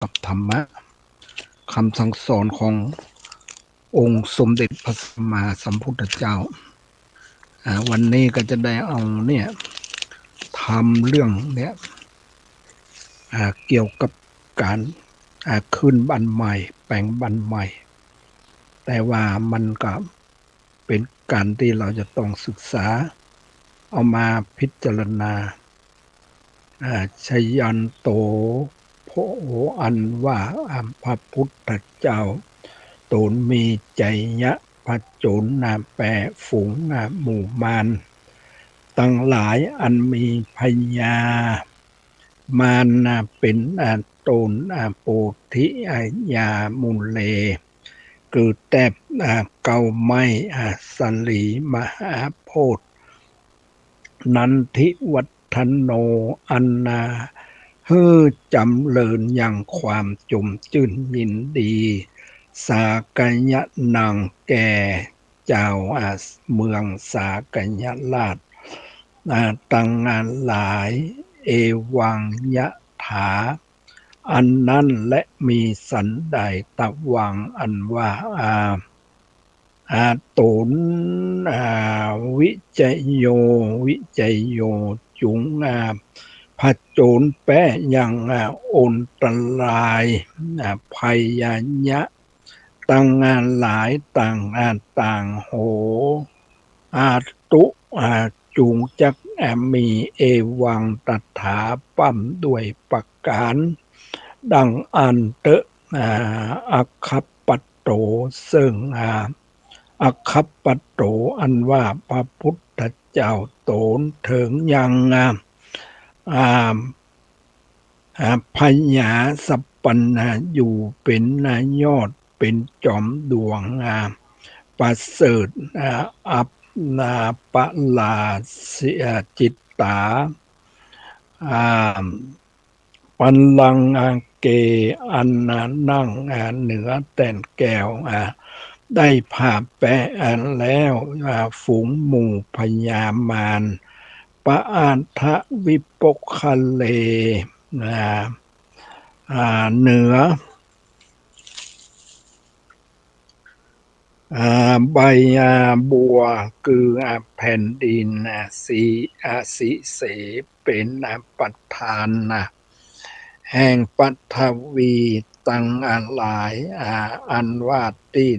กับธรรมะคำสั่งสอนขององค์สมเด็จพระสัมมาสัมพุทธเจ้าวันนี้ก็จะได้เอาเนี่ยทำเรื่องเนี่ยเกี่ยวกับการขึ้นบ้านใหม่แปลงบ้านใหม่แต่ว่ามันก็เป็นการที่เราจะต้องศึกษาเอามาพิจารณาชยันโตโพอันว่าพระพุทธเจ้าตนมีใจยะพระโจรนาแปรฝูงหมู่มารตั้งหลายอันมีพญามารเป็นตนโปธิยามุเลเกิดแต่เก่าไม่สลีมหาโพธิ์นันทิวัฒโนอันนาเฮือจำเริญอย่างความจมจื่นยินดีสากยะนางแก่เจ้าเมืองสากยะราชตั้งงานหลายเอวังยะถาอันนั้นและมีสันใดตะวังอันว่าตนวิจโยวิจโยจุงผจญแปะยังอนตรายภัยยะตั้งงานหลายต่างโหตุจุงจักมีเอวังตถาปั้มด้วยประการดังอันเตอัคคปโตซึ่งอัคคปโตอันว่าพระพุทธเจ้าโตนถึงยังพญาสัพปันอยู่เป็นยอดเป็นจอมดวงประเสริฐอัปนาปลาเสียจิตตาปันลังเกอันนั่งเหนือแต่นแก้วได้ผ่าแปะแล้วฝูงหมู่พญามารปะอันทะวิปกคะเลเหนือใบบัวคือแผ่นดินสีเสเป็นประธานแห่งปัทวีตั้งหลายอันว่าที่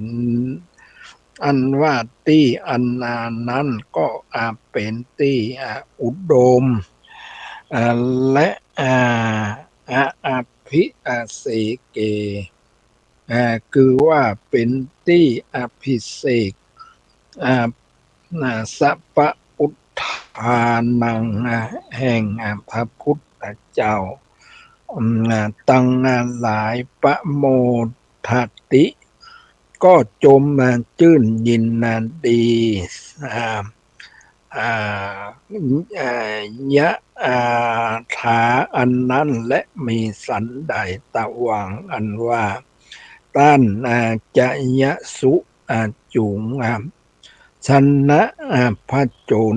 อันนั้นก็เป็นที่อุดมและอภิเสเกคือว่าเป็นที่อภิเษกสัพพอุทธานังแห่งพระพุทธเจ้าตั้งหลายปะโมทัตติก็จมจื่นยินดียะถาอันนั้นและมีสันใดตะวังอันว่าต้านจะยะสุจุงชนะพระโจร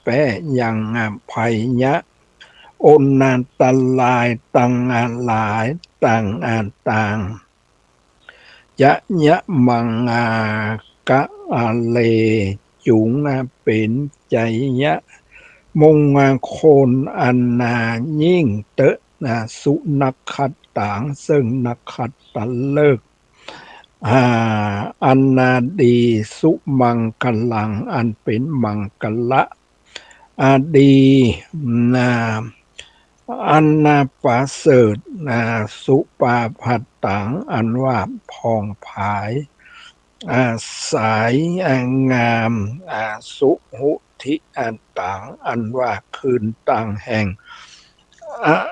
แปะยังภัยยะอนตลายตั้งหลายต่างจะยะมังกะเลจุงเป็นใจยะมงโคนอันยิ่งเตสุนักขัดต่างซึ่งนักขัดตันเลิกอันดีสุมังกลังอันเป็นมังกละดีอันประเสริฐสุปาภัตตังอันว่าพองผายสายงามสุหุทิอันต่างอันว่าคืนต่างแห่ง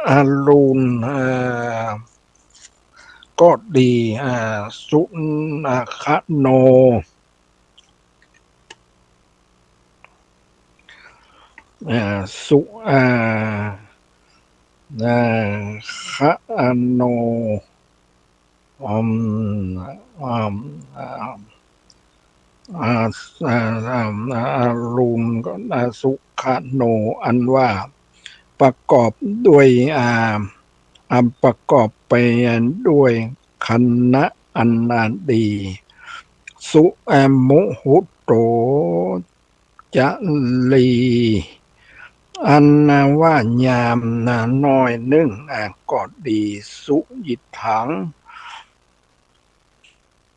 อารุณก็ดีสุขโนสุขโนอารุณก็สุขโนอันว่าประกอบด้วย อันประกอบไปด้วยคณะอันนาดีสุแอมมุหุโตจะลีอันนาว่ายามนาน้อยนึ่งก็ดีสุยิถัง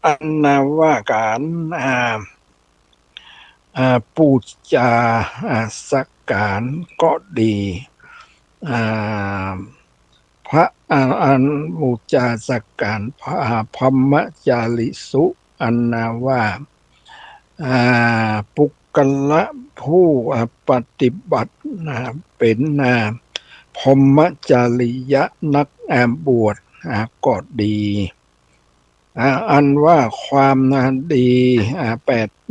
อันนาว่าการปูจาสักการก็ดีพระอันบูชาสักการพระพรหมจาริสุอันนาว่าปุกละผู้ปฏิบัติเป็นพรหมจาริยะนักบวชก็ดีอันว่าความดี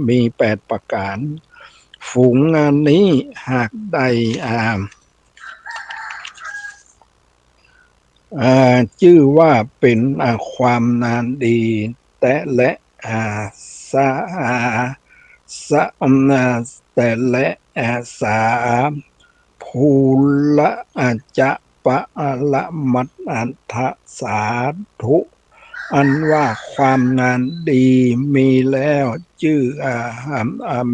มี8ประการฝูงงานนี้หากใดชื่อว่าเป็นความนานดีแต่และสาสะแต่และสาภูละจะปะละมัตอันทะสาธุอันว่าความงานดีมีแล้วชื่อ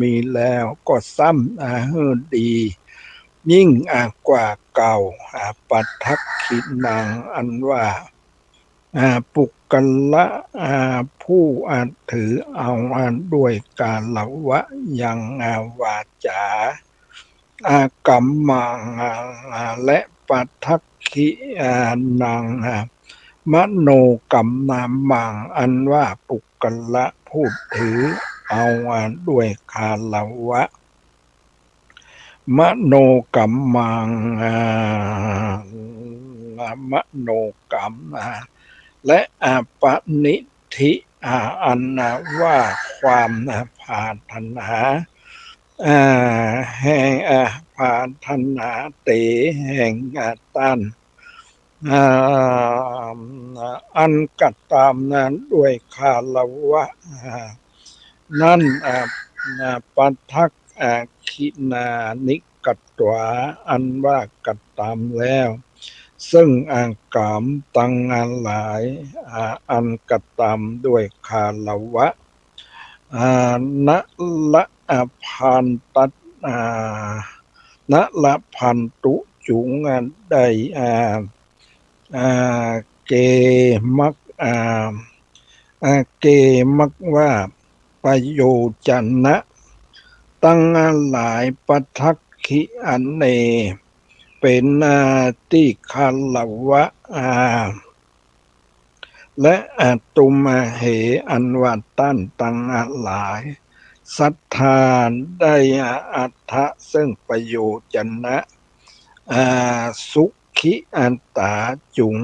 มีแล้วก็ซ้ำเฮือดียิ่งกว่าเก่าปัททักขินังอันว่าปุกละผู้ถือเอาด้วยการละวะยังวาจากรรมังและปัททักขินังมโนกรรมนามังอันว่าปุกละผู้ถือเอาด้วยคาละวะมโนกรรมังมโนกรรมและปณิธิอันว่าความปรารถนาแห่งปรารถนาเตแห่งตันอันกัดตามนั้นด้วยคาละวะนั่นปัททักขินานิกัตวาอันว่ากัดตามแล้วซึ่งกามตังหลายอันกัดตามด้วยคาละวะนะละพันตัดนะละพันตุจุงได้เกมักเกมักว่าประโยชนะตั้งหลายปัททักขิอันเนเป็นที่คาละวะและตุมเหอันว่าตั้นตั้งหลายศรัทธาได้อัตถะซึ่งประโยชนะสุขิอันตาจุง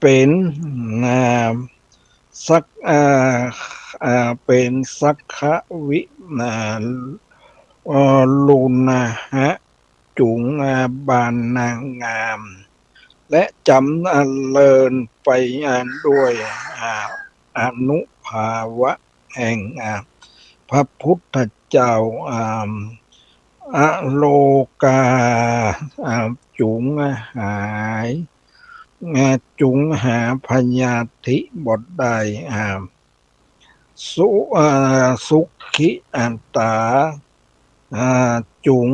เป็นสักเป็นสักขวิลุนะฮะจุงบานนางงามและจำเลินไปด้วยอนุภาวะแห่งพระพุทธเจ้าอโลกาจุงหายจุงหาพญาธิบทใดสุขิอันตาจุง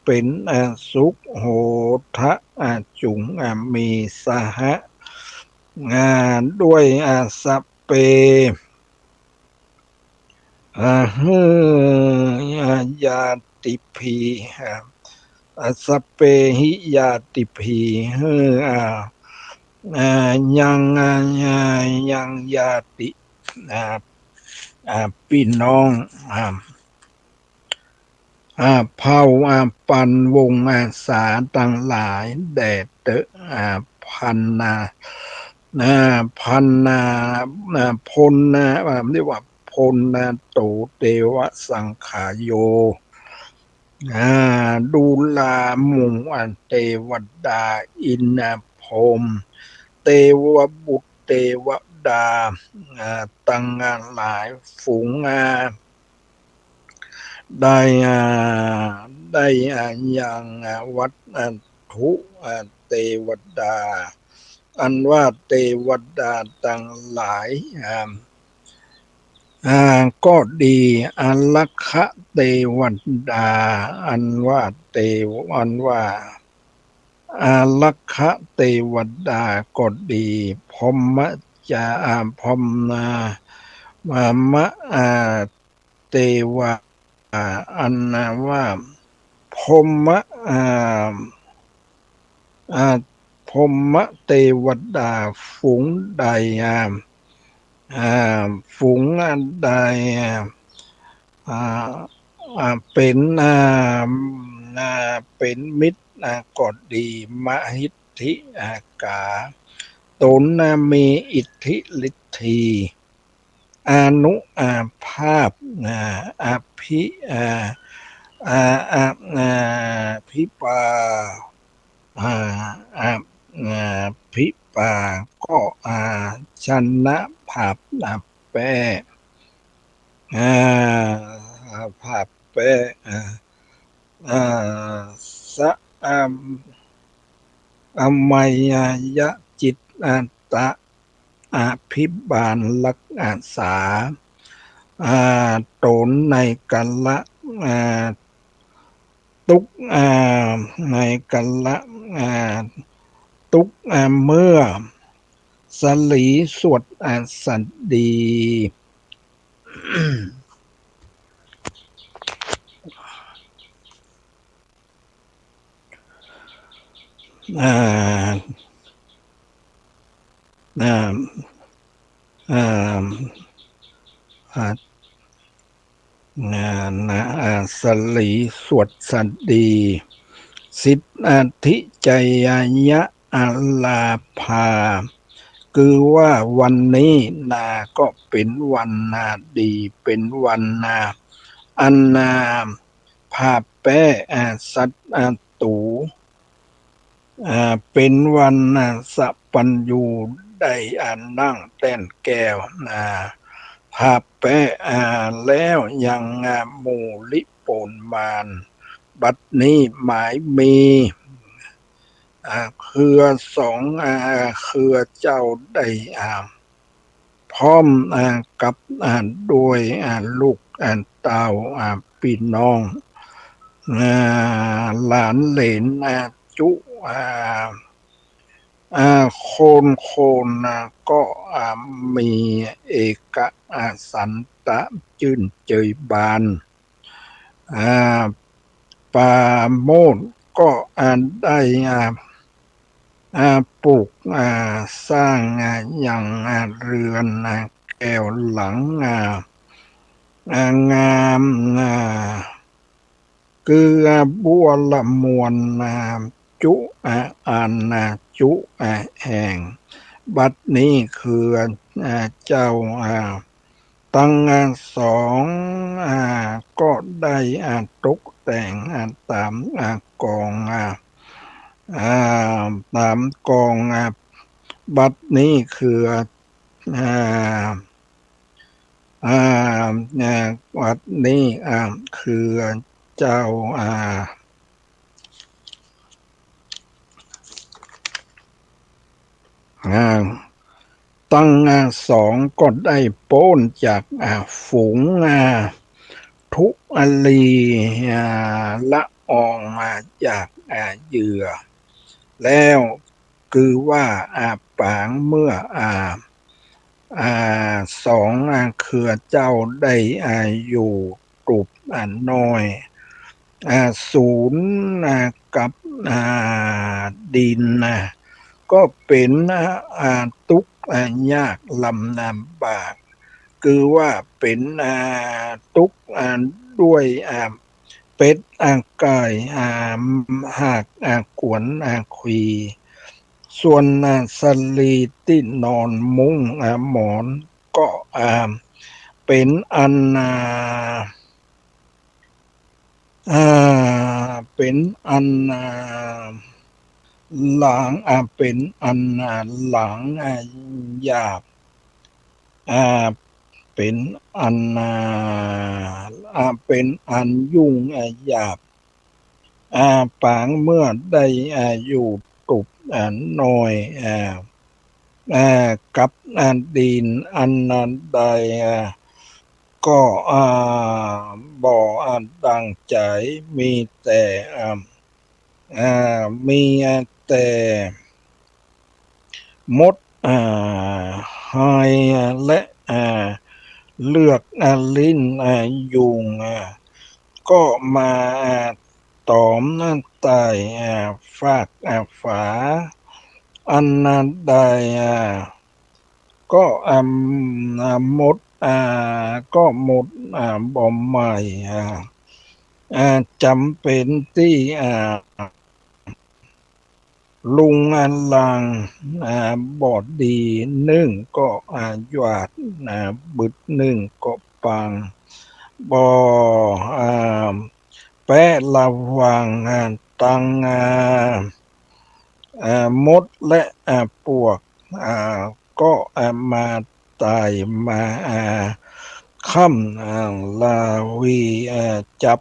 เป็นสุขโหทะจุงมีสหะด้วยสัพเปยาติพีสัพเปหิยาติพียังญาติพี่น้องเผ่าปันวงสาต่างหลายแด่เตพันพลเรียกว่าพลโตเตวะสังขายโยดูลาหมู่เทวดาอินพรหมเทวบุตรเทวดาตั้งหลายฝูงได้ยังวัดทุเต วดาอันว่าเทวดาทั้งหลายก็ดีอันลักขะเทวดาอันว่าอันว่าอาลักขะเทวดาก็ดีพรหมจะพรหมมะเทวาอันว่าพรหมพรหมเทวดาฝูงใดฝูงใดเป็นเป็นมิตรก็ดีมหิทธิกาตนมีอิทธิฤทธีอานุภาพอภิพิปาพิปาก็ชนะภาพแปภาพแปสะอมัยยะจิตตะพิบาลลักษาตนในกัลละทุกในกัลละทุกเมื่อสลีสวดสัตดีสลีสวดสัตดีสิทธิจยยะลาภาคือว่าวันนี้ก็เป็นวันดีเป็นวันอันภาพแปะสัตตูเป็นวันสัพพัญญูได้นั่งแต้นแก้วภาพแปะแล้วยังหมู่ลิโปนมานบัดนี้หมายมีเครือสองเครือเจ้าได้พร้อมกับด้วยลูกเต้าพี่น้องหลานเหลนจุโคนก็มีเอกสันตะจื่นเจยบานปาโมดก็ได้ปลูกสร้างอย่างเรือนแก้วหลังงามคือบัวละมวลจุจุแห่งบัดนี้คือเจ้าตั้งสองก็ได้ตกแต่งตามกองตามกองบัดนี้คือวัดนี้คือเจ้าตั้งสองก็ได้โป้นจากฝูงทุลีละอองมาจากเหยื่อแล้วคือว่าปางเมื่อสองเครือเจ้าได้อยู่กลุ่มน้อยศูนย์กับดินก็เป็นทุกข์ยากลำบากคือว่าเป็นทุกข์ด้วยเป็ดไก่หากกวนคุยส่วนสลีที่นอนมุ้งหมอนก็เป็นอันเป็นอันหลังเป็นอันหลังหยาบเป็นอันเป็นอันยุ่งหยาบปางเมื่อได้อยู่ตุบ น้อยกับดินอันนั้นใดก็บ่ดังใจมีแต่มีแต่มดหายและเลือกลิ้นยุงก็มาตอมนั่นไตฝากฝาอันนั้นใดก็หมดก็หมดบ่ใหม่จำเป็นที่ลุงลังบอดดีนึ่งก็หยาดบึดนึ่งก็ปังบ่อ่าแปะระวังตังมดและปวกก็มาตายมาค่ำลาวีจับ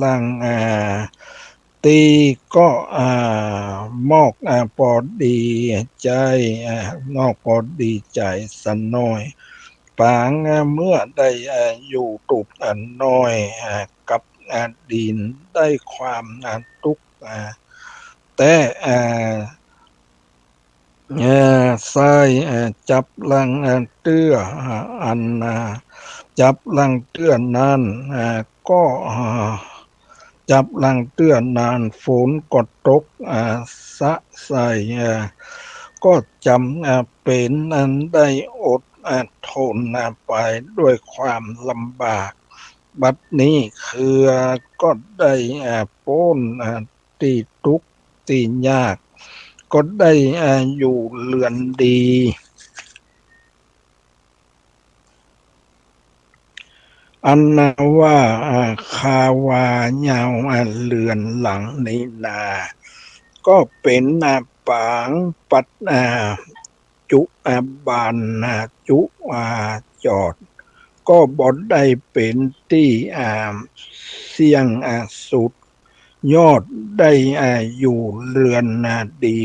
ลังตีก็มอกปอดดีใจนอกปอดดีใจสันน้อยปางเมื่อได้อยู่ตุบน้อยกับดินได้ความทุกข์แต่ทรายจับลังเตื้ออันจับลังเตื้อนั้นก็จับลังเตื้อนานฝนก็ตกสะใส่ก็จำเป็นอันได้อดทนไปด้วยความลำบากบัดนี้คือก็ได้พ้นตีทุกข์ตียากก็ได้อยู่เรือนดีอันนาว่าคาวาเยาวเรือนหลังนี้นาก็เป็นปางปัดจุบานจุจอดก็บ่ได้เป็นที่เสียงสุดยอดได้อยู่เรือนดี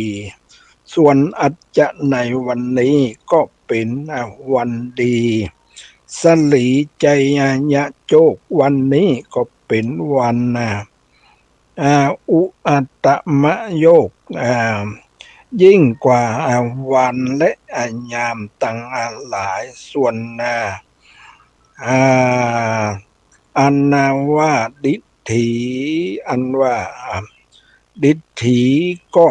ส่วนอัจจะในวันนี้ก็เป็นวันดีสลีใจยะโจกวันนี้ก็เป็นวันอุอัตมะโยกยิ่งกว่าวันและยามตั้งหลายส่วนอันนาว่าดิษฐีอันว่าดิษฐีก็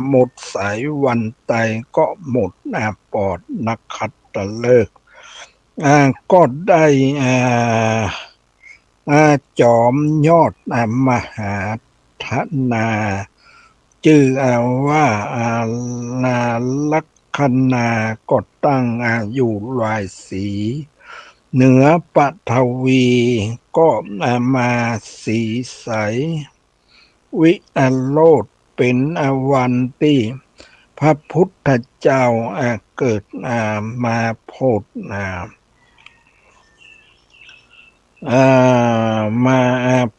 หมดสายวันไตก็หมดปอดนักขัดตะเลิกก็ได้จอมยอดมหาธนาชื่อว่านาลักคนาก็ตั้งอยู่ลายสีเหนือปฐวีก็มาสีใสวิโรธเป็นวันที่พระพุทธเจ้าเกิดมาโพธิมา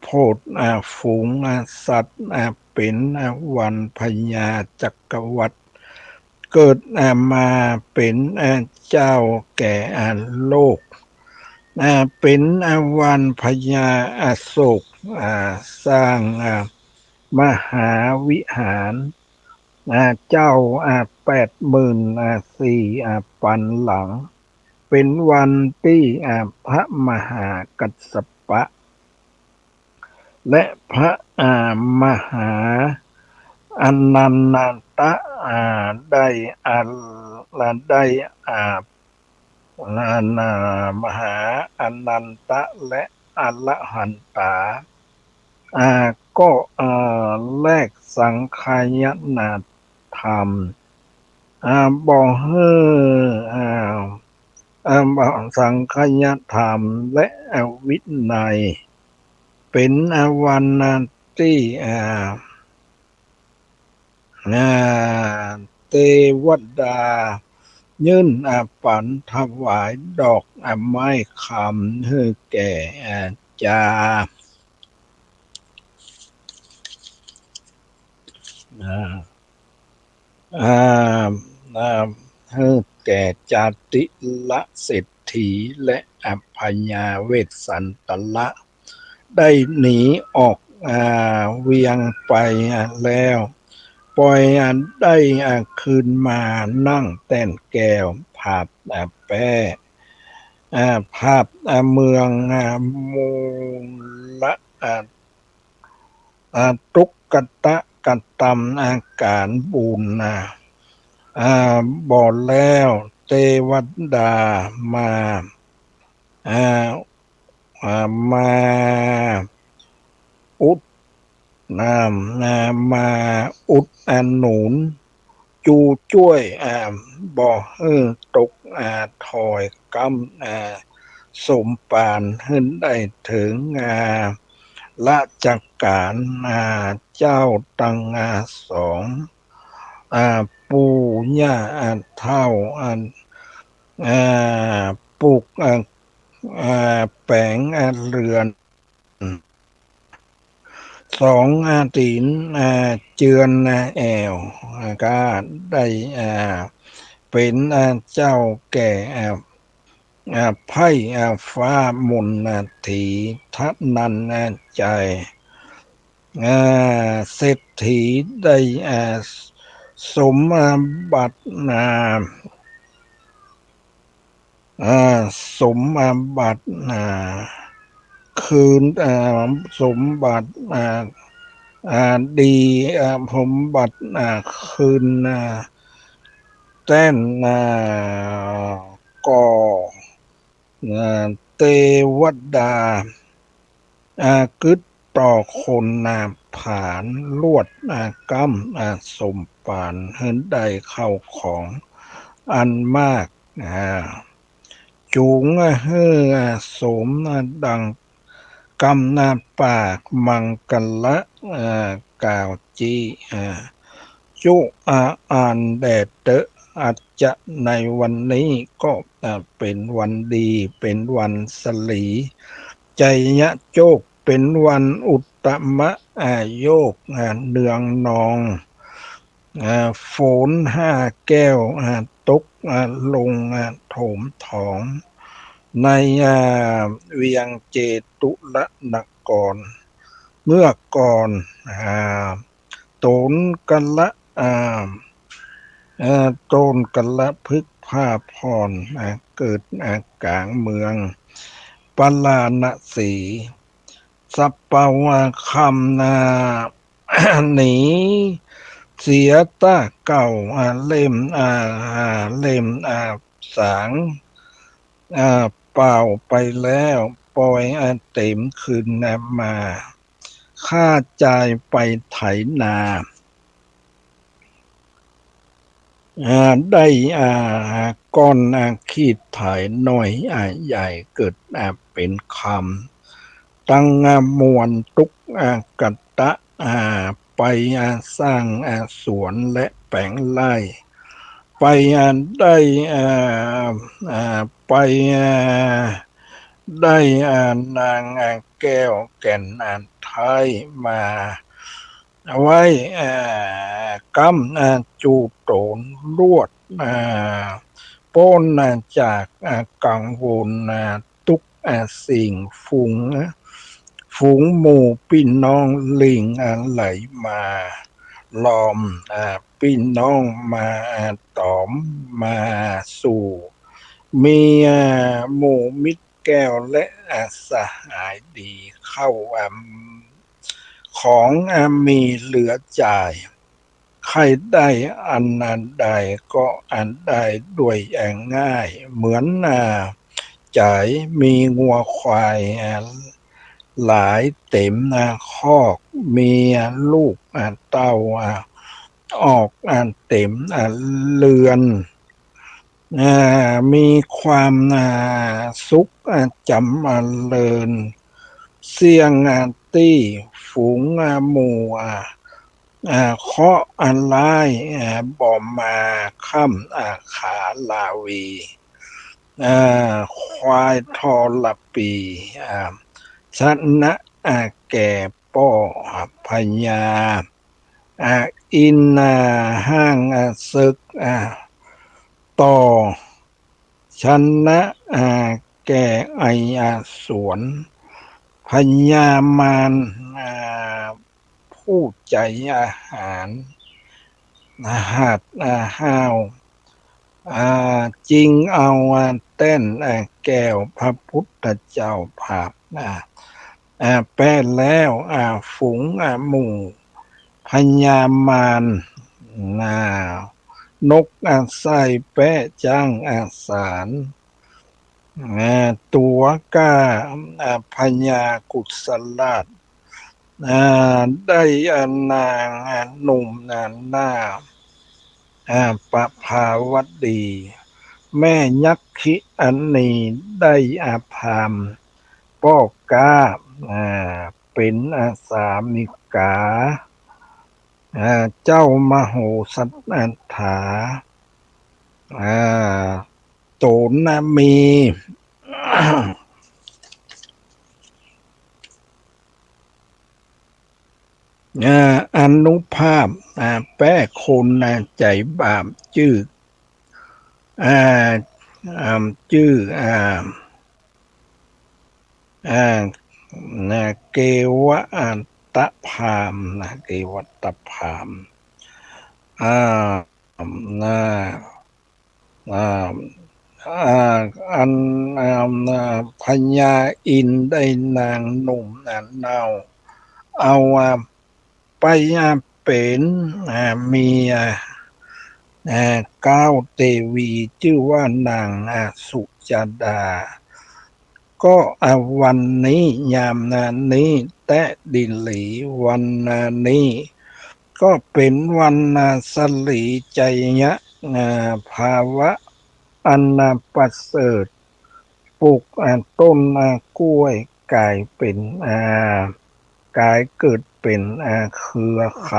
โพธิฝูงสัตว์เป็นวันพญาจักรวรรดิเกิดมาเป็นเจ้าแก่โลกเป็นวันพญาโศกสร้างมหาวิหารเจ้า84,000 หลังเป็นวันที่พระมหากัสสปะและพระมหาอนันตะได้ได้มหาอนันตะและอรหันตาก็แลกสังขายนาธรรมบ่ให้สังขยธรรมและวินัยเป็นวันที่เทวดายื่นปันถวายดอกไม้คำให้แก่จา อ่าให้แก่จาติละเศรษฐีและอัพพญาเวสสันตละได้หนีออกเวียงไปแล้วปล่อยได้คืนมานั่งแต่นแก้วภาพแป้ภาพเมืองมูละตุกกตะกัตตำอาการบุญบอกแล้วเทวดามาอ่ามาอุดมาอุดหนุนจูช่วยบ่ให้ตกถอยกำสมปานให้ได้ถึงราชการเจ้าตังสองปู่ย่าเท่าอ่ปลูกแปลงเรือนสองตีนเจือนแอวก็ได้เป็นเจ้าแก่ไพ่ฟ้ามนถีทันันใจเศรษฐีได้สมบัติสมบัติคืนสมบัติดีสมบัติคืนแต้นก่อเทวดากึดต่อคนผานลวดกำสมปานเหินได้เข้าของอันมากจูงเฮือสมดังกำปากมังกันละกล่าวจีจุอ่านแดดเตออาจจะในวันนี้ก็เป็นวันดีเป็นวันสลีใจยะโจกเป็นวันอุตตมะโยกเนืองนองฝนแก้วตกลงโถมถองในเวียงเจตุรนครเมื่อก่อนโตนกันละโตนกันละพึกภาพพรเกิดกลางเมืองปลาณสีสัปปาวาคำหนีเสียตาเก่าเล่มเล่มสางเปล่าไปแล้วปล่อยเต็มคืนมาค่าจ่ายไปไถนาได้ก้อนขีดถ่ายหน่อยใหญ่เกิดเป็นคำตั้งมวลตุกกัตตะไปสร้างสวนและแปลงไร่ไปได้ไปได้นางแก้วแก่นไทยมาเอาไว้กำจูโตนลวดป้นจากกังวลทุกสิ่งฝูงหมู่พี่น้องลิงไหลมาล้อมพี่น้องมาตอมมาสู่มีหมู่มิตรแก้วและสหายดีเข้าของมีเหลือจ่ายใครได้อันนั้นใดก็อันใดด้วยง่ายเหมือนจ่ายมีงัวควายหลายเต็มคอกมีลูกเต้าออกเต็มเรือนมีความสุขจำเริญเสียงตี้ฝูงหมู่เคาะลายบ่มาค่ำขาลาวีควายทอละปีชนะแก่ป้อพญา อ่าอินห้างศึกต่อชนะแก่ไอสวนพญามารผู้ใจอาหารหัดห้าวจริงเอาเต้นแก้วพระพุทธเจ้าภาพแป้แล้วฝูงหมู่พญามารอ่านกใส่แปะจ้างสารตัวก้าพญากุศลาชได้นางหนุ่มหน้าประภาวดีแม่ยักษิอันนีได้พามป้อกาเป็นสามิกาเจ้ามโหสถาโตนมีอนุภาพแป้คนใจบาปชื่ออ่าชื่อเกวะตะพามเกวัตพามอ่านะอ่าอันพญาอินได้นางหนุ่มเนาเอาไปเป็นเมียก้าวเตวีชื่อว่านางสุจดาก็วันนี้ยามนานี้แตะดินหลีวันนานี้ก็เป็นวันสลีใจยะภาวะอันประเสริฐปลูกต้นกล้วยกลายเป็นกลายเกิดเป็นเครือค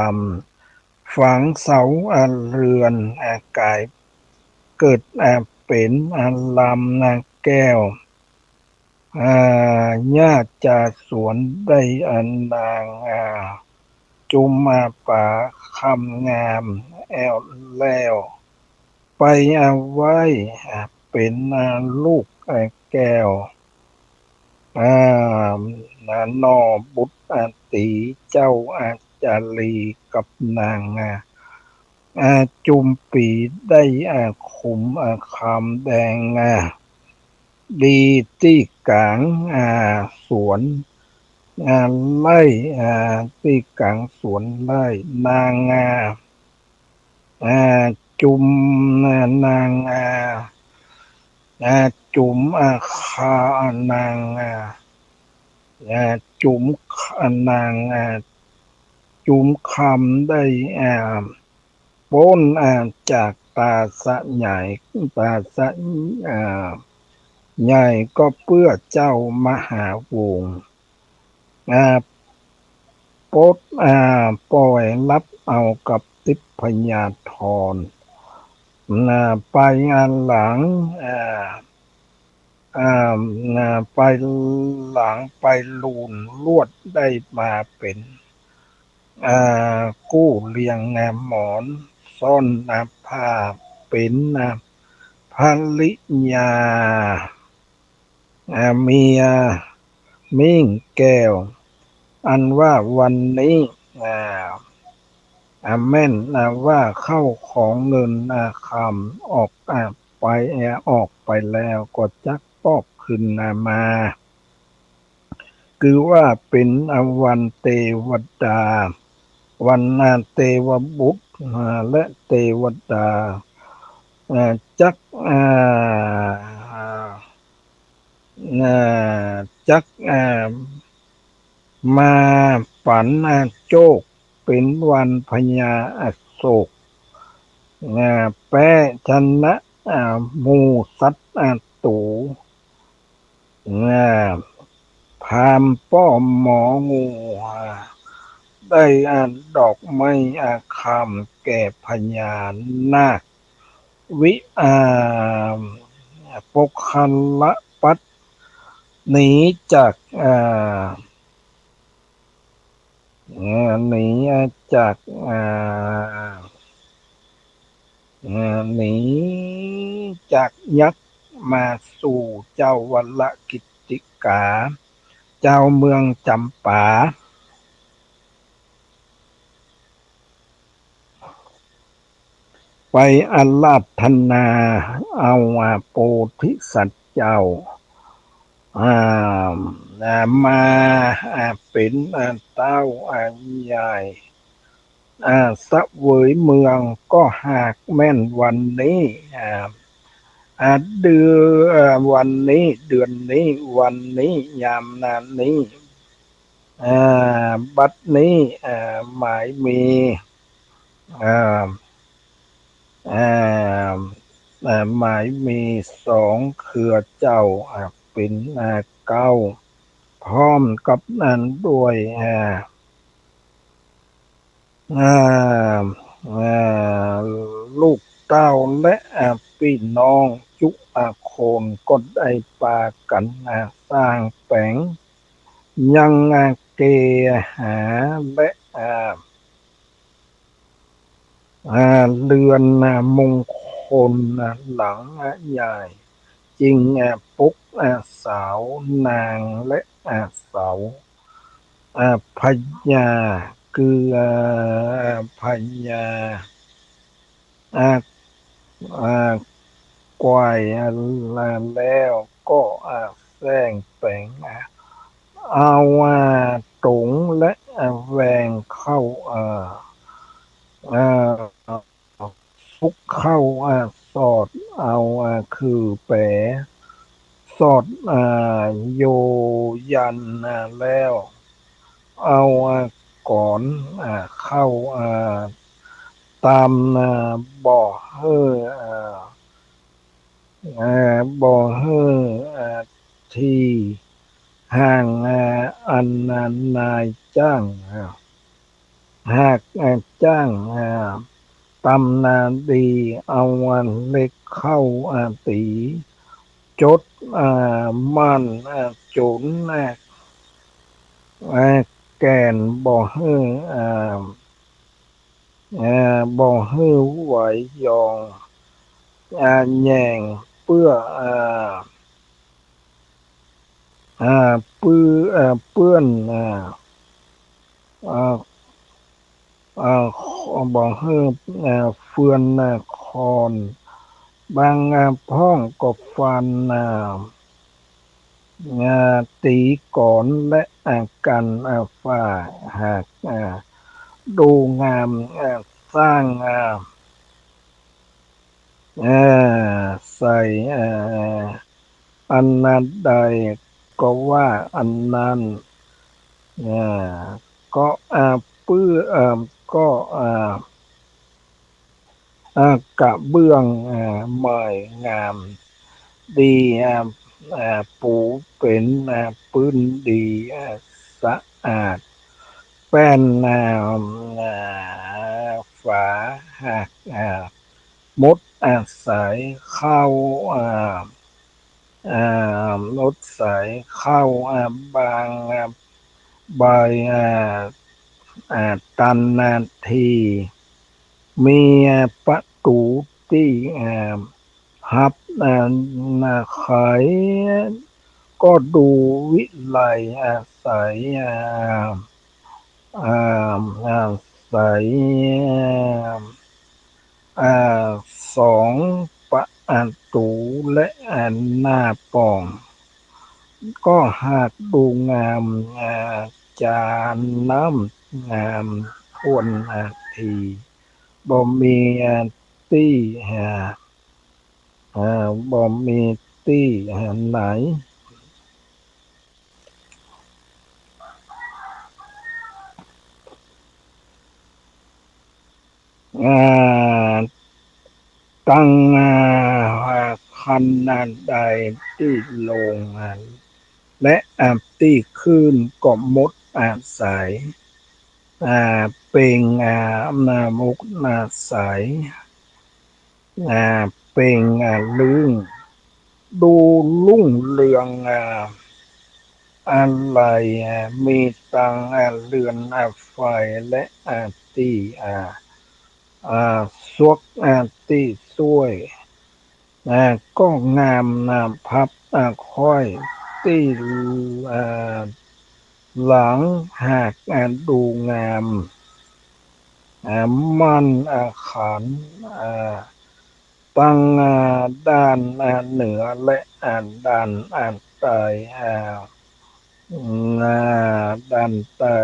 ำฝังเสาเรือนกลายเกิดเป็นลำแก้วญาติจากสวนได้นางจุมป่าคำงามแอวแล้วไปไว้เป็นลูกแก้วนอบุตรตีเจ้าจารีกับนางจุมปีได้ขุมคำแดงดีที่กลางสวนไล่ที่กลางสวนไล่นางจุมนางจุมคานางจุมนางจุมคำได้พ้นจากตาสะใหญ่ตาสะใหญ่ก็เพื่อเจ้ามหาวงศ์ปดปล่อยรับเอากับทิพยาธรไปหลังไปหลังไปลูนลวดได้มาเป็นกู้เลียงหมอนซ่อนผ้าเป็นภริยาเมียมิ่งแก้วอันว่าวันนี้แม่นว่าเข้าของเงินคำออกไปออกไปแล้วก็จักปอบขึ้นมาคือว่าเป็นวันเทวดาวันเทวบุตรและเทวดาจักจักมาฝันโจกเป็นวันพญาอโศกแปะชนะหมูสัตตูพามป้อมหมองูได้ดอกไม้คำแก่พญานาควิปกคันละปัดหนีจาก หนีจากหนีจากยักษ์มาสู่เจ้าวัลกิตติกาเจ้าเมืองจำปาไปอาราธนาเอาโพธิสัตว์เจ้าอ่ามาเป็นเต้าใหญ่เสวยเมืองก็หากแม่นวันนี้เดือนวันนี้เดือนนี้วันนี้ยามนานนี้บัดนี้หมายมีอ่าอ่าหมายมีสองเครือเจ้าเป็นเก้าพร้อมกับนั้นด้วยอ่าอ่ลูกเต้าและพี่น้องจุโคนก็ได้ปากันสร้างแปลงยังเกหาและเรือนมงคลหลังใหญ่จริงปุกสาวนางและเสาพญาคือพญาอ่ากวายแล้วก็แซงแปลงเอาตรงและแหวงเข้าอ่าฟุกเข้าสอดเอาคือแปรสอดโยยันแล้วเอาก่อนเข้าตามบ่อเฮอบ่อเฮอที่ห่างอันนายจ้างหากจ้างตำนานดีเอาวันเล็กเข้าตีจดมันจุนแก่นบ่อเฮอบ่อเฮอไหวยองแยงเปื้อปื้อเปื้อนอ่าบ่อเฮอเฟือนคอนบางพ้องก็ฟันตีก่อนและกันฝ่าหากดูงามสร้างใส่อันนั้นใดก็ว่าอันนั้นอ่าก็ปื้อก็กระเบื้องไม้งามดีปูเป็นพื้นดีสะอาดแป้นฝาหักมดสายเข้ามดสายเข้าบางใบตันนาทีมีประตูที่ฮับขายก็ดูวิไลใสใสอ่สองประตูและหน้าป่องก็หากดูงามจานน้ำงามทวนทีบ่มีตี้บ่มีตี้ไหนอ่าตั้งคันนาใดที่ลงและที่ขึ้นก็มดสายเป่งมุกสายเป่งลึงดูลุ่งเรือง อะไรมีตังเรือนไฟและตีอ่าสวกตีสวยก็งามพับค่อยตีอ่าหลังหากดูงามมันขันอ่าตั้งด้านเหนือและด้านใต้ด้านใต้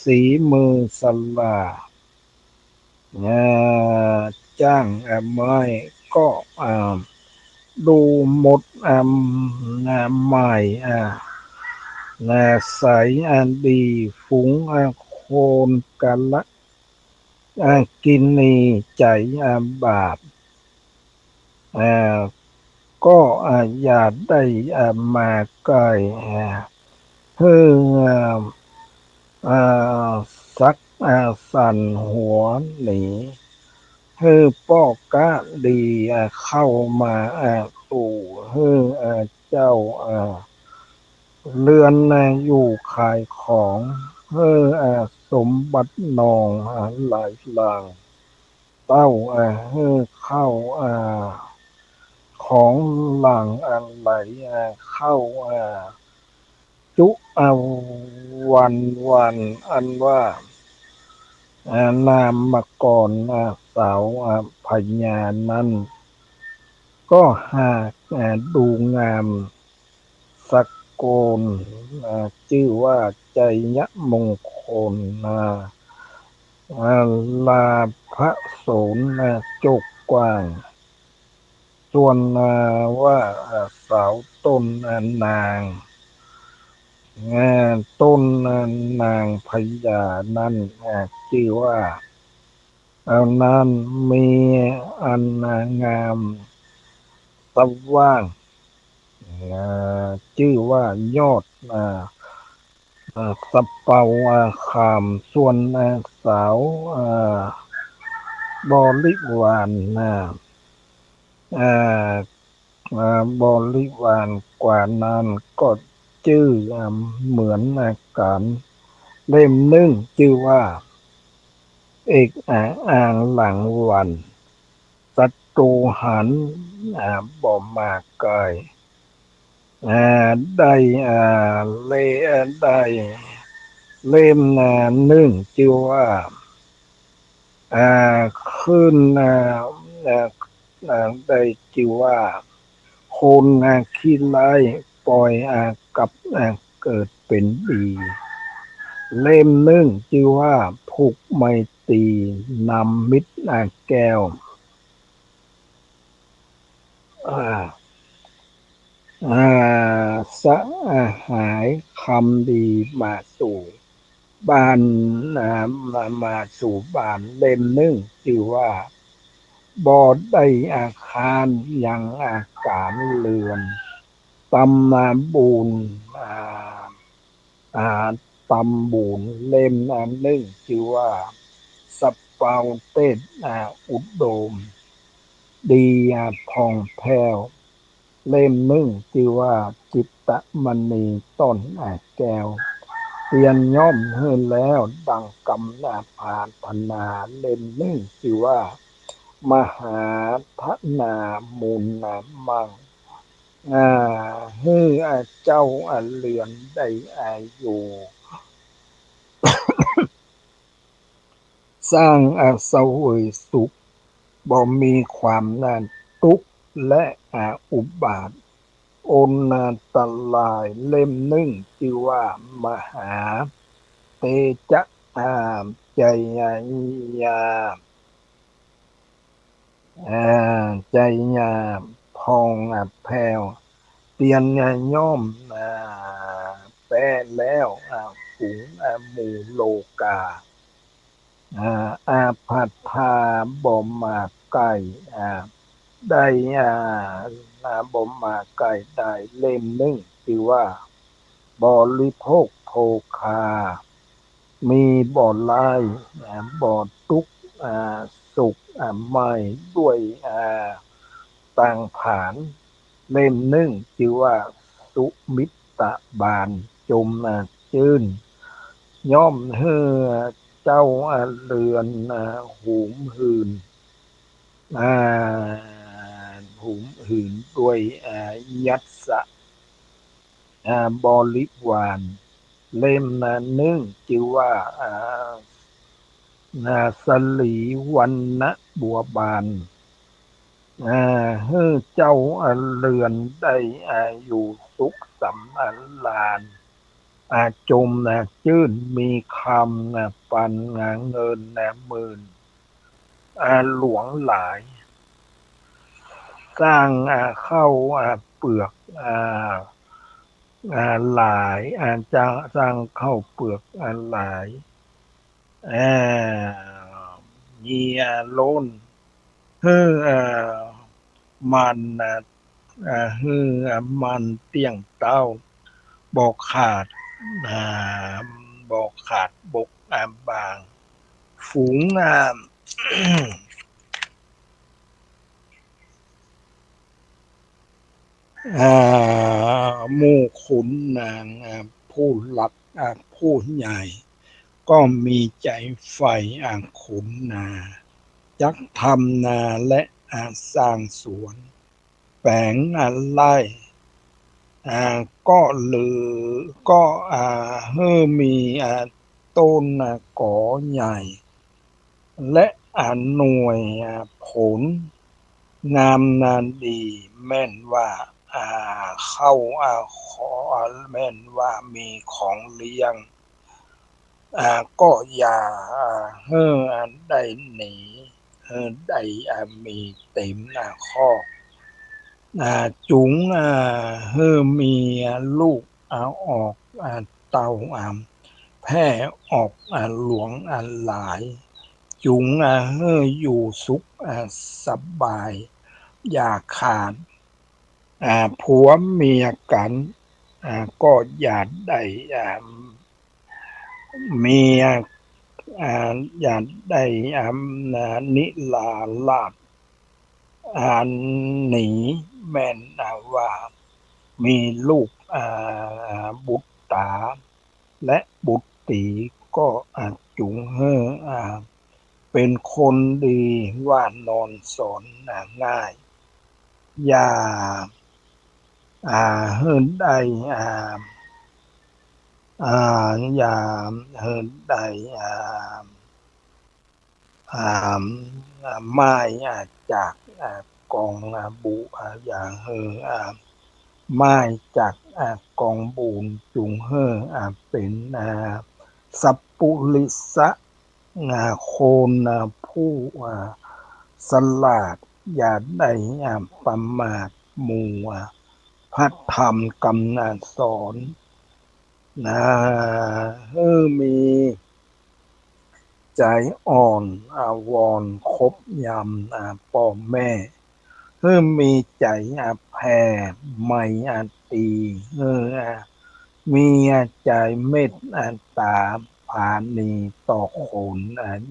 สีมือสลาอ่จ้างไม้ก็ดูหมดใหม่ใสดีฝูงโคนกันละกินนีใจบาปอ่าก็อย่าได้มาใกล้เพื่ออ่าสักสั่นหัวหนีเฮือป้อกะดีเข้ามาตู่เฮือเจ้าเรือนอยู่ขายของเฮือสมบัตินองหลายหลังเต้าเฮือเข้าของหลังไหลเข้าจุวันอันว่านามมาก่อนสาวพญานั้นก็หากดูงามสักโกนชื่อว่าใจยะมงคลลาพระโสนจกกว้างส่วนว่าสาวต้นนางต้นนางพญานั้นชื่อว่าเอานั้นมีอันงามสว่างชื่อว่ายอดสะเปาขามส่วนสาวบริวารอ่าบริวารกว่านั้นก็ชื่อเหมือนกันเล่มหนึ่งชื่อว่าเอกอ่างหลังวันศัตรูหันบ่มาไกลได้เลได้เล่มหนึ่งชื่อว่าขึ้นได้ชื่อว่าคนขี้ไล่ปล่อยกับเกิดเป็นดีเล่มหนึ่งชื่อว่าผูกไมตรีนำมิตรแก้วอ่าสหายคำดีมาสู่บ้านมาสู่บ้านเล่มหนึ่งชื่อว่าบ่อได้อาคารยังอาการเรือนตำนาบูนอ่าตำบูนเล่มหนึ่งชื่อว่าสะเปาเต้นอุดมดีผ่องแผ้วเล่มหนึ่งชื่อว่าจิตตมณีต้นแก้วเตียนย่อมเฮินแล้วดังกำพาธนาเล่มหนึ่งชื่อว่ามหาทนามูลมังฮือเจ้าเรือนได้อยู่สร้างเสวยสุขบ่มีความทุกข์และอุบาทโอนตลายเล่มหนึ่งชื่อว่ามหาเตจะใจยาใจยาพองแผ่วเตียนย่อมแป้แล้วฝูงหมู่โลกาอาพัทธาบ่มาไก่ได้บ่มาไก่ได้เล่มหนึ่งชื่อว่าบริโภคโภคามีบ่อไล่บ่อตุกสุขไม่ด้วยต่างผานเล่มหนึ่งชื่อว่าสุมิตร ตะบานจมจื้นย่อมเฮือเจ้าเรือนหูมหืนหูมหืนด้วยยัตสะบริวารเล่มนึ่งจือว่าสลีวันนะบัวบานเฮือเจ้าเรือนได้อยู่สุขสำราญจมจื้นมีคำปันเงินหมื่นหลวงหลายสร้างเข้าเปลือกหลายจะสร้างเข้าเปลือกหลายอ่เยียโล้นเฮือมันฮือมันเตี้ยงเต้าบอกขาดอ่าบอกขาดบกบางฝูงหมู่ขุนนางผู้หลักผู้ใหญ่ก็มีใจใฝ่ขุนนาจักทำนาและสร้างสวนแฝงไร่ก็ลือก็เฮือมีต้นก่อใหญ่และหน่วยผลงามนานดีแม่นว่าเข้าขอแม่นว่ามีของเลี้ยงก็อย่าเฮือได้หนีเฮือได้มีเต็มข้อจุงเฮือมีลูกออกเต้าแพร่ออกหลวงหลายจุงเฮืออยู่สุขสบายอย่าขาดผัวเมียกันก็อย่าได้เมียอย่าได้นิลาลาบหนีแม่นว่ามีลูกบุตรตาและบุตรีก็จุงเฮือเป็นคนดีว่านอนสอนง่ายอย่าเฮือได้อย่าเฮือได้ไม้จากกองบุอย่าเฮือไม้จากกองบูนจุงเฮือเป็นสัพปุริสะโคนผู้สลาดอย่าได้ประมาทหมู่พัฒธรรมกำนันสอนเฮือมีใจอ่อนวอนคบยำพ่อแม่เฮือมีใจแผ่ไม่ตีเฮือมีใจเมตตาผานีต่อคน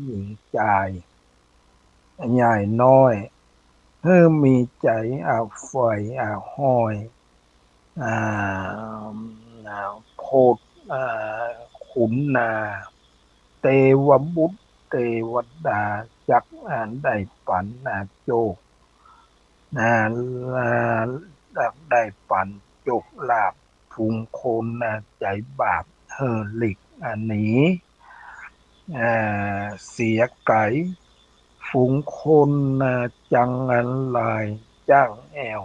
หญิงใจใหญ่น้อยเฮือมีใจไฟห้อยโพดขุนนาเทวบุตรเทวดาจักได้ปันโจกได้ปันโจกลาบฟุงคนใจบาปเฮอหลิกหนีเสียไก่ฝูงคนจังลายจ้างแอว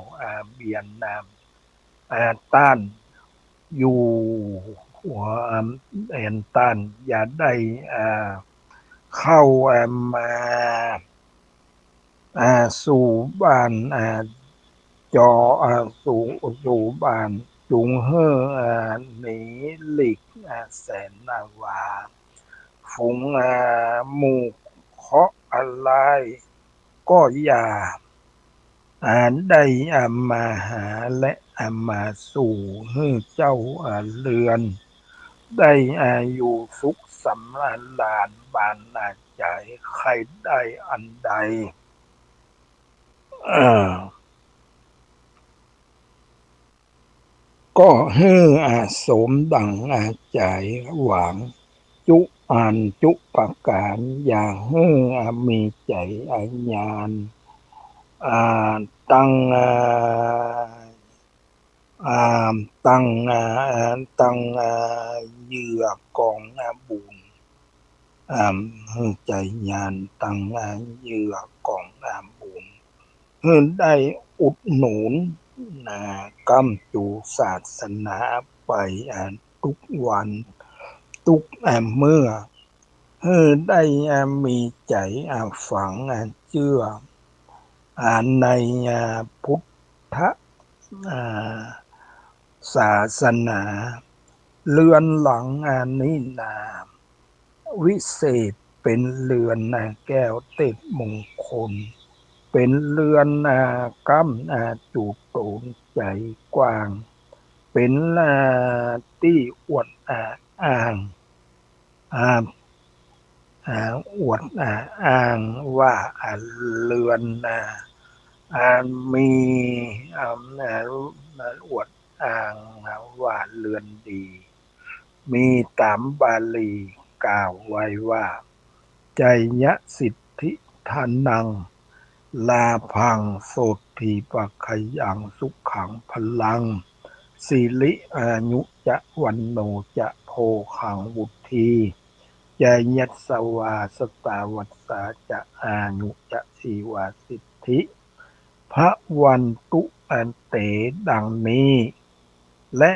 เบียนนามต้านอยู่หัวเอ็นต้านอย่าได้เข้ามาสู่บ้านจอสู่บ้านจุงเฮ่อหนีหลีกแสนนาวาฝูงหมู่เคาะอะไรก็อย่าได้มาหาและมาสู่เฮือเจ้าเรือนได้อยู่สุขสำราญลานบานใจใครได้อันใด ก็ฮือสมดังใจหวังจุจุประการอย่างฮือมีใจญาณตั้งตั้งตั้งเหยื่อกองบุญฮือใจญาณตั้งเหยื่อกองบุญฮือได้อุดหนุนกำจูศาสนาไปทุกวันทุกเมื่อได้มีใจฝังเชื่อในพุทธศาสนาเรือนหลังนี้วิเศษเป็นเรือนแก้วเต็ดมงคลเป็นเรือนก้ำจูโตนใจกว้างเป็นที่อวดอ้างอวดอ้างว่าเรือนมีอวดอ้างว่าเรือนดีมีตามบาลีกล่าวไว้ว่าใจยะสิทธิทานังลาพังโสติปะขยังสุขขังพลังสิริอายุจะวันโนจะโพขังวุธีใจยัสสวาสตาวัสสาจะอายุจะสีวาสิทธิพระวันตุอันเตดังนี้และ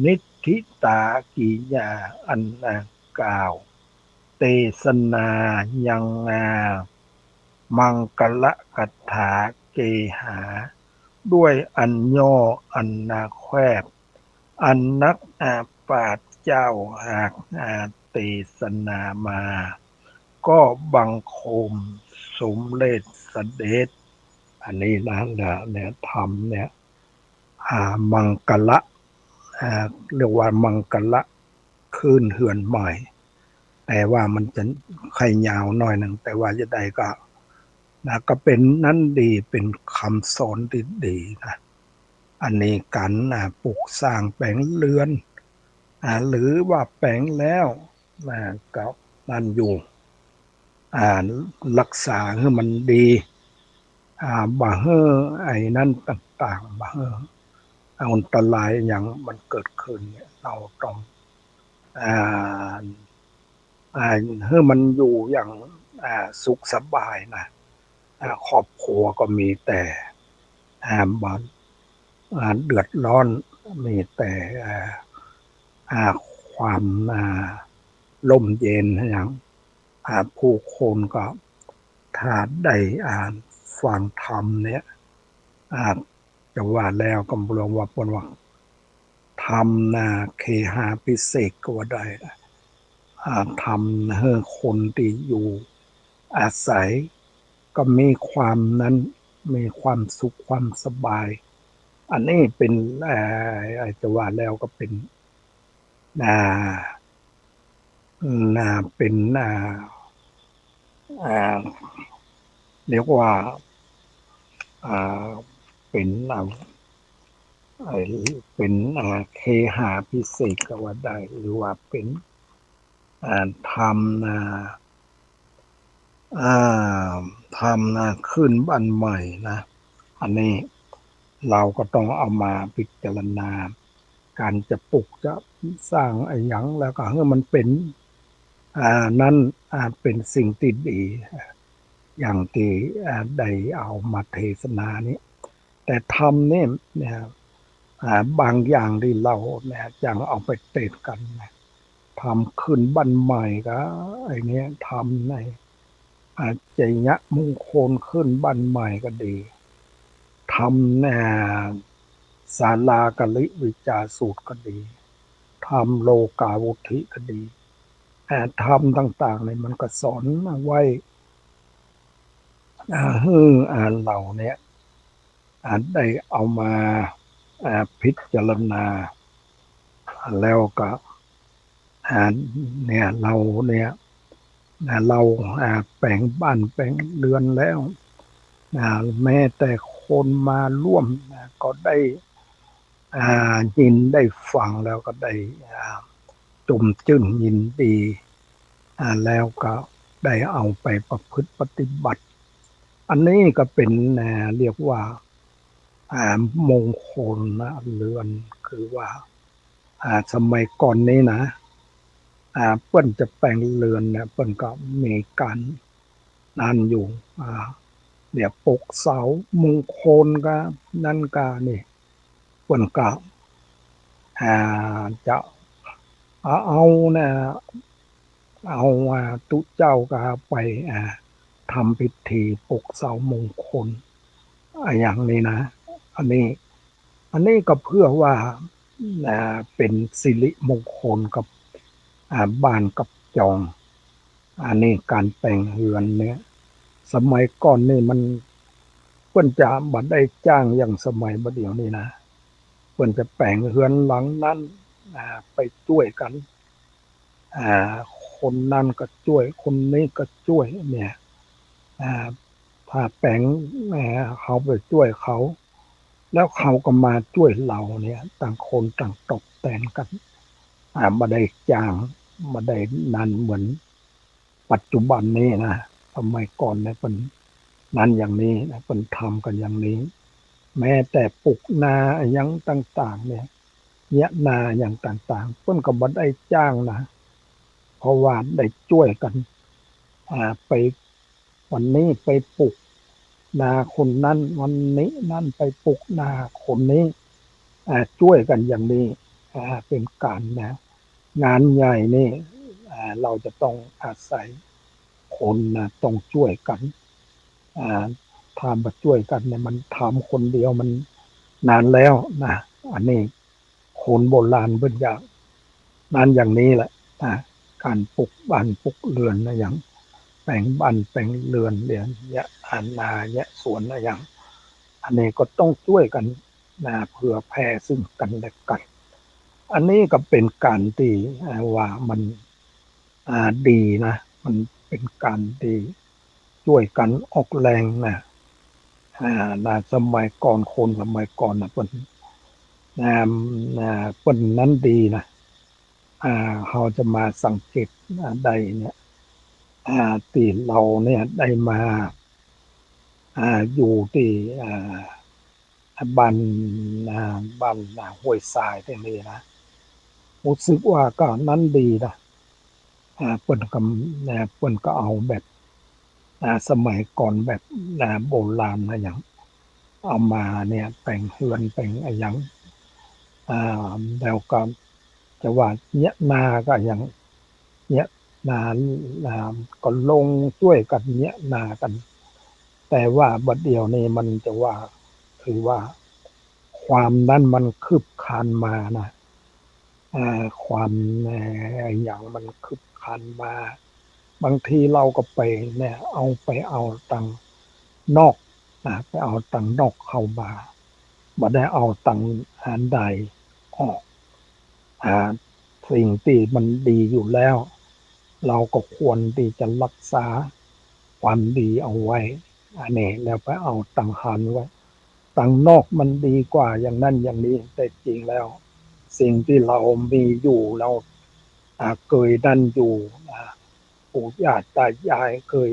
นิทธิตากิยาอันกล่าวเทศนายังมังกละกัตถาเกหาด้วยอันย่ออันนาแควบอันนักปราชญ์เจ้าหากเทศนามาก็บังคมสมเด็จเสด็จอันนี้เนี่ยธรรมเนี่ยมังกละเรียกว่ามังกละคืนเหือนใหม่แต่ว่ามันจะไข่ยาวหน่อยหนึ่งแต่ว่าจะได้ก็เป็นนั้นดีเป็นคำสอนดีนะอันนี้กันปลูกสร้างแปลงเรือนหรือว่าแปลงแล้วก็นั่นอยู่รักษาให้มันดีบ่ให้ไอ้นั่นต่างๆบ่ให้อันตรายอย่างมันเกิดขึ้นเนี่ยเราต้องให้มันอยู่อย่างสุขสบายนะครอบครัวก็มีแต่บ้านเดือดร้อนมีแต่ความร่มเย็นอย่างผู้คนก็ถ้าได้อ่านฟังธรรมเนี่ยจะว่าแล้วก็รวมว่าเป็นว่าธรรมเคหาพิเศษก็ว่าได้ทำให้คนที่อยู่อาศัยก็มีความนั้นมีความสุขความสบายอันนี้เป็นจะว่าแล้วก็เป็นเป็นเรียกว่าเป็นเป็นเคหาพิเศษก็ว่าได้หรือว่าเป็นทำขึ้นบ้านใหม่นะอันนี้เราก็ต้องเอามาพิจารณาการจะปลูกจะสร้างไอ้หยังแล้วก็ให้มันเป็นนั้นเป็นสิ่งที่ดีอย่างที่ได้เอามาเทศนานี้แต่ทำเนี่ยบางอย่างที่เราเนี่ยจังเอาไปเทศกันนะทำขึ้นบ้านใหม่ก็ไอ้นี้ทำในใจยะมงคลขึ้นบ้านใหม่ก็ดีทำศาลากลิวิจาสูตรก็ดีทำโลกาวุธิก็ดีทำต่างๆเนี่ยมันก็สอนไว้ให้เราเนี่ยได้เอามาพิจารณาแล้วก็เนี่ยเราเนี่ยเราแปลงบ้านแปลงเรือนแล้วแม้แต่คนมาร่วมก็ได้ ยินได้ฟังแล้วก็ได้จุ่มจื่นยินดีแล้วก็ได้เอาไปประพฤติปฏิบัติอันนี้ก็เป็นเรียกว่ามงคลนะเรือนคือว่าสมัยก่อนนี้นะเปิ้นจะแปลงเรือนเนี่ยเปิ้นก็มีการนั่นอยู่เดี๋ยวปลูกเสามงคลก็นั่นก็นี่เปิ้นก็จะเอานะเอาตุเจ้าก็ไปทำพิธีปลุกเสามงคลอย่างนี้นะอันนี้อันนี้ก็เพื่อว่าเป็นสิริมงคลกับบ้านกับจองอันนี้การแต่งเรือนเนี่ยสมัยก่อนนี่มันเพิ่นจะบ่ได้จ้างอย่างสมัยบัดเดี๋ยวนี้นะเพิ่นจะแปลงเรือนหลังนั้นไปช่วยกันอ่าคนนั้นก็ช่วยคนนี้ก็ช่วยเนี่ยอ่าถ้าแปลงเขาไปช่วยเขาแล้วเขาก็มาช่วยเราเนี่ยต่างคนต่างตบแต่งกันบ่ได้จ้างบ่ได้นั่นเหมือนปัจจุบันนี้นะสมัยก่อนเนี่ยเพิ่นนั่นอย่างนี้นะเพิ่นทำกันอย่างนี้แม้แต่ปลูกนาอิหยังต่างๆเนี่ยนาอย่างต่างๆเพิ่นก็บ่ได้จ้างนะเพราะว่าได้ช่วยกันไปวันนี้ไปปลูกนาคนนั้นวันนี้นั่นไปปลูกนาคนนี้ช่วยกันอย่างนี้เป็นการงานใหญ่นี่เราจะต้องอาศัยคนนะต้องช่วยกันถ้าบ่ช่วยกันเนี่ยมันทำคนเดียวมันนานแล้วนะอันนี้คนโบราณเพิ่นอยากนั่นอย่างนี้แหละการปลูกบ้านปลูกเรือนนะอย่างแปลงบ้านแปลงเรือนเนี่ยนาเนี่ยสวนนะอย่างอันนี้ก็ต้องช่วยกันเผื่อแผ่ซึ่งกันและกันอันนี้ก็เป็นการที่ว่ามันดีนะมันเป็นการดีช่วยกันออกแรงนะสมัยก่อนคนสมัยก่อนน่ะเพิ่นเพิ่นนั้นดีนะเราจะมาสังเกตได้เนี่ยที่เราเนี่ยได้มาอยู่ที่บ้านบ้านห้วยทรายตรงนี้นะรู้สึกว่าก็นั้นดีนะเพิ่นก็เพิ่นก็เอาแบบสมัยก่อนแบบโบราณอะหยังเอามาเนี่ยแต่งเรือนแต่งอะหยังแล้วก็จะว่าเนี่ยนาก็อย่างเนี่ยนาก็ลงช่วยกันเนี่ยนากันแต่ว่าบัดเดี๋ยวนี้มันจะว่าคือว่าความนั้นมันคืบคลานมานะความอย่างมันคืบคลานมาบางทีเราก็ไปเนี่ยเอาตังค์นอกไปเอาตังค์นอกเข้ามาบ่ได้เอาตังค์ใดออกสิ่งที่มันดีอยู่แล้วเราก็ควรที่จะรักษาความดีเอาไว้อันนี้แล้วไปเอาต่างหันไว้ต่างนอกมันดีกว่าอย่างนั้นอย่างนี้แต่จริงแล้วสิ่งที่เรามีอยู่เราเคยดันอยู่ปู่ย่าตายายเคย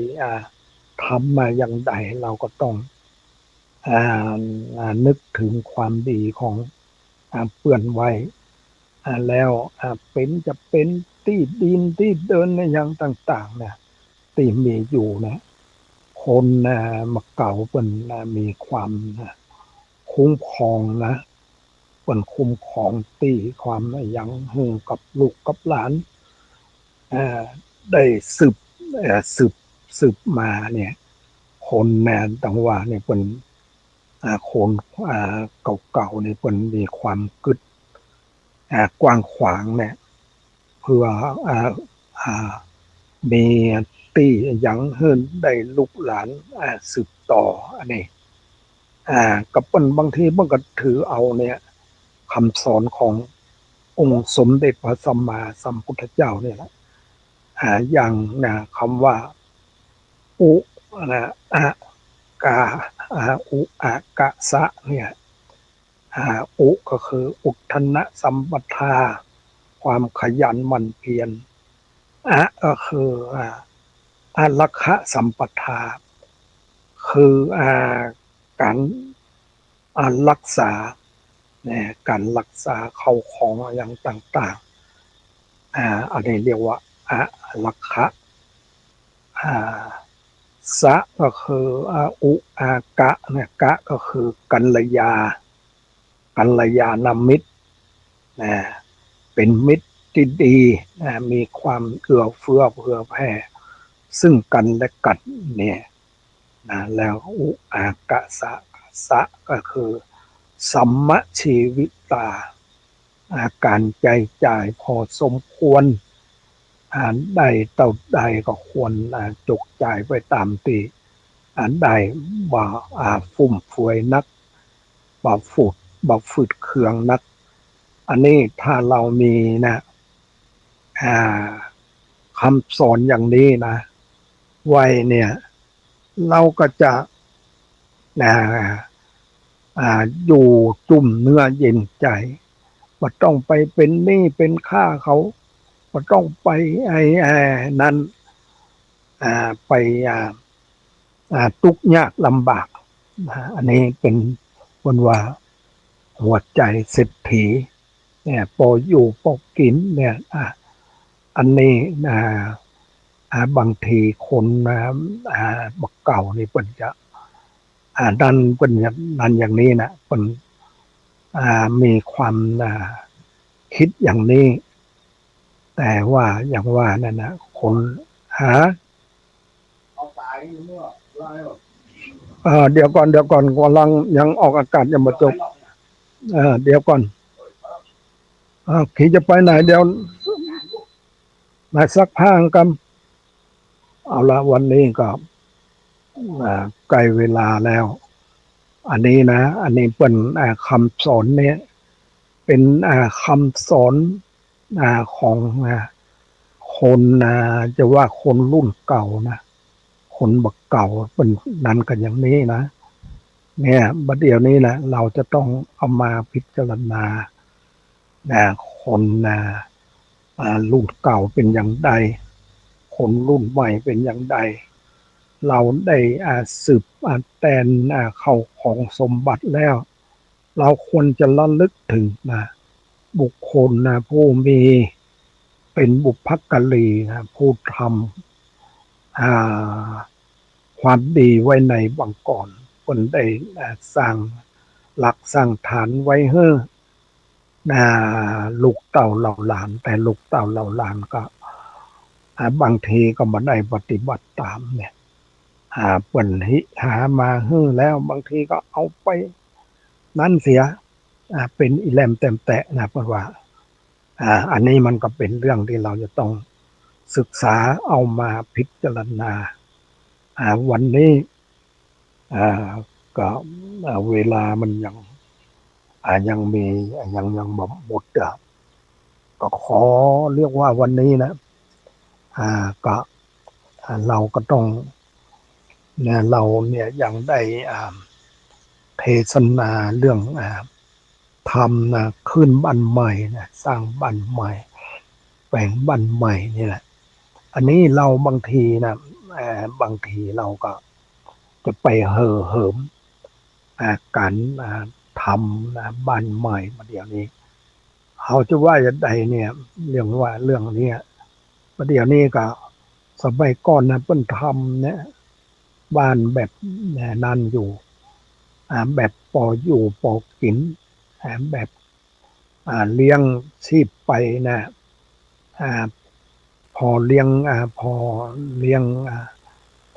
ทำมาอย่างใดเราก็ต้องนึกถึงความดีของเปื่อนไว้แล้วเป็นจะเป็นที่ดินที่เดินในอย่างต่างๆเนี่ยที่มีอยู่นะคนมาเก่าเปิ้นมีความคุ้มครองนะเปิ้นคุ้มครองที่ความอิหยังให้กับลูกกับหลานได้สืบสืบมาเนี่ยคนต่างว่าเนี่ยเปิ้นคนเก่าๆเนี่ยเปิ้นมีความคิดกว้างขวางเนี่ยเพื่ออ่าอ่ามีตี้หยังให้ได้ลูกหลานสืบต่ออันนี้ก็เปิ้นบางทีเพิ่นก็ถือเอาเนี่ยคำสอนขององค์สมเด็จพระสัมมาสัมพุทธเจ้าเนี่ยแหละอย่างคำว่าอุนะอะกาอุอะกะสะเนี่ย อุก็คืออุทธนะสัมปทาความขยันหมั่นเพียรก็คืออารักขะสัมปทาคือการรักษาเนี่ยการรักษาเข้าของอย่างต่างๆอันนี้เรียกว่าอารักขะสะก็คืออุอากะเนี่ยกะก็คือกัลยาณมิตรนะเป็นมิตรที่ดีนะมีความเอื้อเฟื้อเผื่อแผ่ซึ่งกันและกันเนี่ยนะแล้วอุอากะสะก็คือสัมมชีวิตาการใจจ่ายพอสมควรใดเต่าใดก็ควรจกจ่ายไปตามตีใดบ่ฟุ่มเฟือยนักบ่ฝืดเคืองนักอันนี้ถ้าเรามีนะคำสอนอย่างนี้นะไว้เนี่ยเราก็จะอยู่จุ่มเนื้อเย็นใจว่าต้องไปเป็นหนี้เป็นค่าเขาว่าต้องไปนั้นไปทุกข์ยากลำบากอันนี้เป็นคนว่าหัวใจเศรษฐีเนี่ยพออยู่พอกินเนี่ยอันนี้บางทีคนบักเก่านี่เป็นจะดันเป็นดันอย่างนี้นะเป็นมีความคิดอย่างนี้ แต่ว่าอย่างว่านั่นนะคนหาเดี๋ยวก่อนกำลังยังออกอากาศยังไม่จบเดี๋ยวก่อนขี่จะไปไหนเดี๋ยวมาซักผ้ากันเอาละวันนี้ก็ใกล้เวลาแล้ว อันนี้นะอันนี้เป็นคำสอนเนี่ยเป็นคำสอนของคนจะว่าคนรุ่นเก่านะคนบักเก่าเป็นนั้นกันอย่างนี้นะเนี่ยบัดเดี๋ยวนี้นะเราจะต้องเอามาพิจารณาคนรุ่นเก่าเป็นอย่างใดคนรุ่นใหม่เป็นอย่างใดเราได้สืบแตนเข้าของสมบัติแล้วเราควรจะระลึกถึงบุคคลผู้มีเป็นบุพการีผู้ทำความดีไว้ในบังก่อนคนได้สร้างหลักสร้างฐานไว้ให้ลูกเต่าเหล่าหลานแต่ลูกเต่าเหล่าหลานก็บางทีก็มาได้ปฏิบัติตามเนี่ยเปิ่นหามาให้แล้วบางทีก็เอาไปนั่นเสียเป็นอีแลมเต็มแตะนะเพราะว่าอันนี้มันก็เป็นเรื่องที่เราจะต้องศึกษาเอามาพิจารณาวันนี้ก็เวลามันยังมียังหมดก็ขอเรียกว่าวันนี้นะก็เราก็ต้องเนี่ยเราเนี่ยยังได้เทศนาเรื่องทำขึ้นบ้านใหม่นะสร้างบ้านใหม่แปลงบ้านใหม่นี่แหละอันนี้เราบางทีนะบางทีเราก็จะไปเห่อเหิมการทำบ้านใหม่มาเดี๋ยวนี้เขาจะว่าอย่างใดเนี่ยเรื่องว่าเรื่องนี้มาเดี๋ยวนี้ก็สมัยก่อนนะเพิ่นทำเนี่ยบ้านแบบนั่นอยู่แบบพออยู่พอกินแบบเลี้ยงชีพไปนะพอเลี้ยงพอเลี้ยง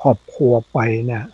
ครอบครัวไปเนี่ย